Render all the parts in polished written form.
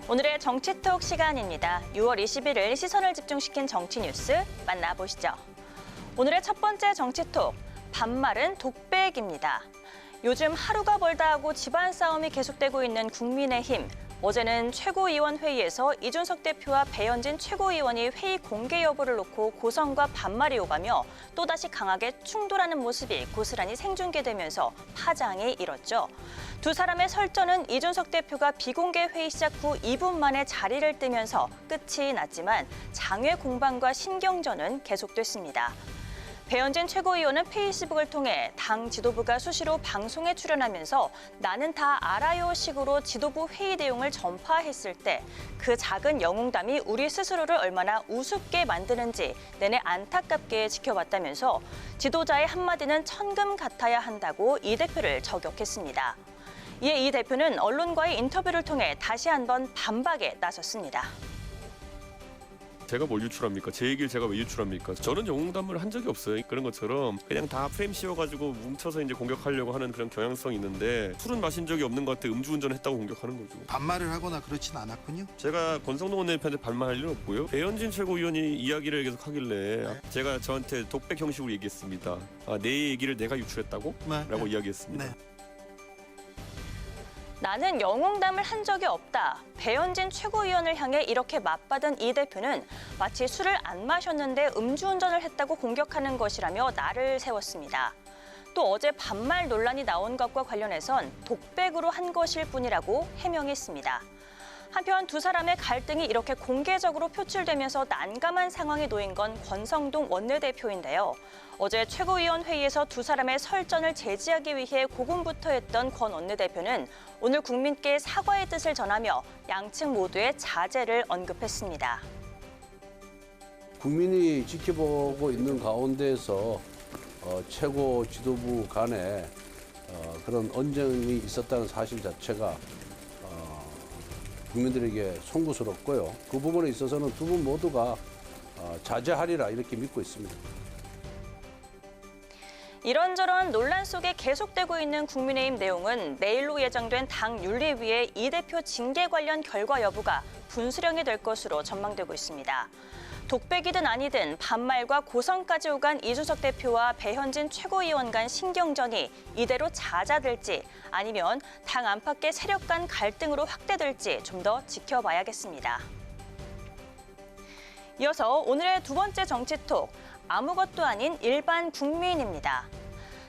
오늘의 정치톡 시간입니다. 6월 21일 시선을 집중시킨 정치 뉴스 만나보시죠. 오늘의 첫 번째 정치톡, 반말은 독백입니다. 요즘 하루가 멀다 하고 집안 싸움이 계속되고 있는 국민의힘. 어제는 최고위원회의에서 이준석 대표와 배현진 최고위원이 회의 공개 여부를 놓고 고성과 반말이 오가며 또다시 강하게 충돌하는 모습이 고스란히 생중계되면서 파장이 일었죠. 두 사람의 설전은 이준석 대표가 비공개 회의 시작 후 2분 만에 자리를 뜨면서 끝이 났지만 장외 공방과 신경전은 계속됐습니다. 배현진 최고위원은 페이스북을 통해 당 지도부가 수시로 방송에 출연하면서 나는 다 알아요 식으로 지도부 회의 내용을 전파했을 때 그 작은 영웅담이 우리 스스로를 얼마나 우습게 만드는지 내내 안타깝게 지켜봤다면서 지도자의 한마디는 천금 같아야 한다고 이 대표를 저격했습니다. 이에 이 대표는 언론과의 인터뷰를 통해 다시 한번 반박에 나섰습니다. 제가 뭘 유출합니까? 제 얘기를 제가 왜 유출합니까? 저는 영웅담을 한 적이 없어요. 그런 것처럼 그냥 다 프레임 씌워가지고 뭉쳐서 이제 공격하려고 하는 그런 경향성이 있는데 술은 마신 적이 없는 것 같아 음주운전을 했다고 공격하는 거죠. 반말을 하거나 그렇진 않았군요. 제가 권성동 원내대표한테 반말할 일은 없고요. 배현진 최고위원이 이야기를 계속 하길래 제가 저한테 독백 형식으로 얘기했습니다. 내 얘기를 내가 유출했다고? 라고 이야기했습니다. 네. 나는 영웅담을 한 적이 없다. 배현진 최고위원을 향해 이렇게 맞받은 이 대표는 마치 술을 안 마셨는데 음주운전을 했다고 공격하는 것이라며 날을 세웠습니다. 또 어제 반말 논란이 나온 것과 관련해선 독백으로 한 것일 뿐이라고 해명했습니다. 한편 두 사람의 갈등이 이렇게 공개적으로 표출되면서 난감한 상황에 놓인 건 권성동 원내대표인데요. 어제 최고위원 회의에서 두 사람의 설전을 제지하기 위해 고군분투했던 권 원내대표는 오늘 국민께 사과의 뜻을 전하며 양측 모두의 자제를 언급했습니다. 국민이 지켜보고 있는 가운데에서 최고 지도부 간에 그런 언쟁이 있었다는 사실 자체가 국민들에게 송구스럽고요. 그 부분에 있어서는 두 분 모두가 자제하리라 이렇게 믿고 있습니다. 이런저런 논란 속에 계속되고 있는 국민의힘 내용은 내일로 예정된 당 윤리위의 이 대표 징계 관련 결과 여부가 분수령이 될 것으로 전망되고 있습니다. 독백이든 아니든 반말과 고성까지 오간 이준석 대표와 배현진 최고위원 간 신경전이 이대로 잦아들지 아니면 당 안팎의 세력 간 갈등으로 확대될지 좀 더 지켜봐야겠습니다. 이어서 오늘의 두 번째 정치톡, 아무것도 아닌 일반 국민입니다.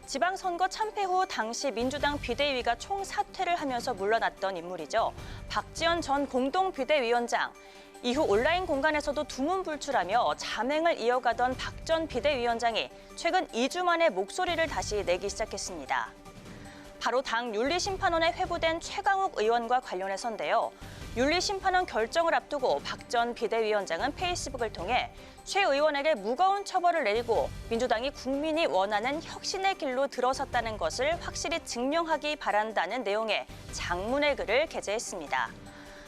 지방선거 참패 후 당시 민주당 비대위가 총사퇴를 하면서 물러났던 인물이죠. 박지원 전 공동비대위원장. 이후 온라인 공간에서도 두문불출하며 자맹을 이어가던 박 전 비대위원장이 최근 2주 만에 목소리를 다시 내기 시작했습니다. 바로 당 윤리심판원에 회부된 최강욱 의원과 관련해서인데요. 윤리심판원 결정을 앞두고 박 전 비대위원장은 페이스북을 통해 최 의원에게 무거운 처벌을 내리고 민주당이 국민이 원하는 혁신의 길로 들어섰다는 것을 확실히 증명하기 바란다는 내용의 장문의 글을 게재했습니다.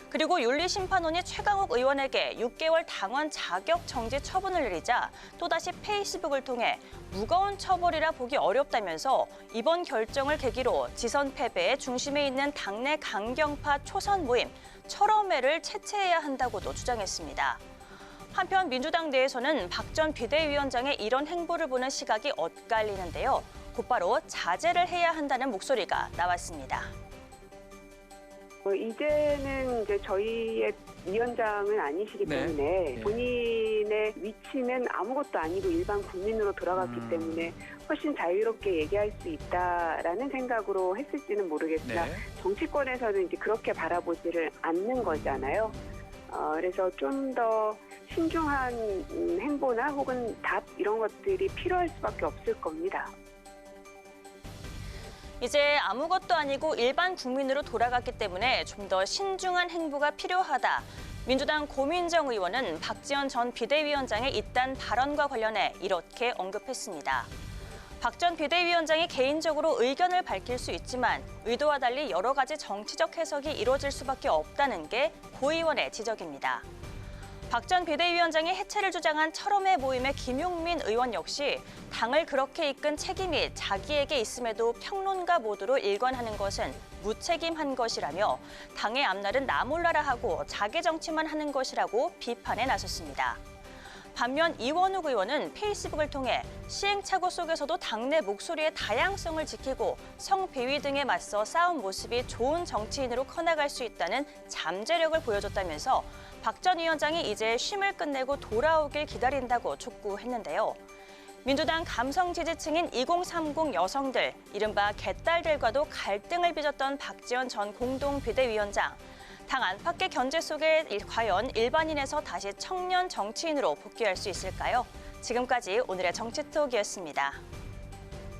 그리고 윤리심판원이 최강욱 의원에게 6개월 당원 자격 정지 처분을 내리자 또다시 페이스북을 통해 무거운 처벌이라 보기 어렵다면서 이번 결정을 계기로 지선 패배의 중심에 있는 당내 강경파 초선 모임 철험회를 채채해야 한다고도 주장했습니다. 한편 민주당 내에서는 박 전 비대위원장의 이런 행보를 보는 시각이 엇갈리는데요. 곧바로 자제를 해야 한다는 목소리가 나왔습니다. 이제는 이제 저희의 위원장은 아니시기 때문에 본인의 위치는 아무것도 아니고 일반 국민으로 돌아갔기 때문에 훨씬 자유롭게 얘기할 수 있다라는 생각으로 했을지는 모르겠으나 정치권에서는 이제 그렇게 바라보지를 않는 거잖아요. 그래서 좀 더 신중한 행보나 혹은 답 이런 것들이 필요할 수밖에 없을 겁니다. 이제 아무것도 아니고 일반 국민으로 돌아갔기 때문에 좀 더 신중한 행보가 필요하다. 민주당 고민정 의원은 박지원 전 비대위원장의 이딴 발언과 관련해 이렇게 언급했습니다. 박 전 비대위원장이 개인적으로 의견을 밝힐 수 있지만 의도와 달리 여러 가지 정치적 해석이 이루어질 수밖에 없다는 게 고 의원의 지적입니다. 박 전 비대위원장의 해체를 주장한 철험회 모임의 김용민 의원 역시 당을 그렇게 이끈 책임이 자기에게 있음에도 평론가 모드로 일관하는 것은 무책임한 것이라며 당의 앞날은 나 몰라라 하고 자기 정치만 하는 것이라고 비판에 나섰습니다. 반면 이원욱 의원은 페이스북을 통해 시행착오 속에서도 당내 목소리의 다양성을 지키고 성비위 등에 맞서 싸운 모습이 좋은 정치인으로 커나갈 수 있다는 잠재력을 보여줬다면서 박 전 위원장이 이제 쉼을 끝내고 돌아오길 기다린다고 촉구했는데요. 민주당 감성 지지층인 2030 여성들, 이른바 개딸들과도 갈등을 빚었던 박지원 전 공동 비대위원장. 당 안팎의 견제 속에 과연 일반인에서 다시 청년 정치인으로 복귀할 수 있을까요? 지금까지 오늘의 정치톡이었습니다.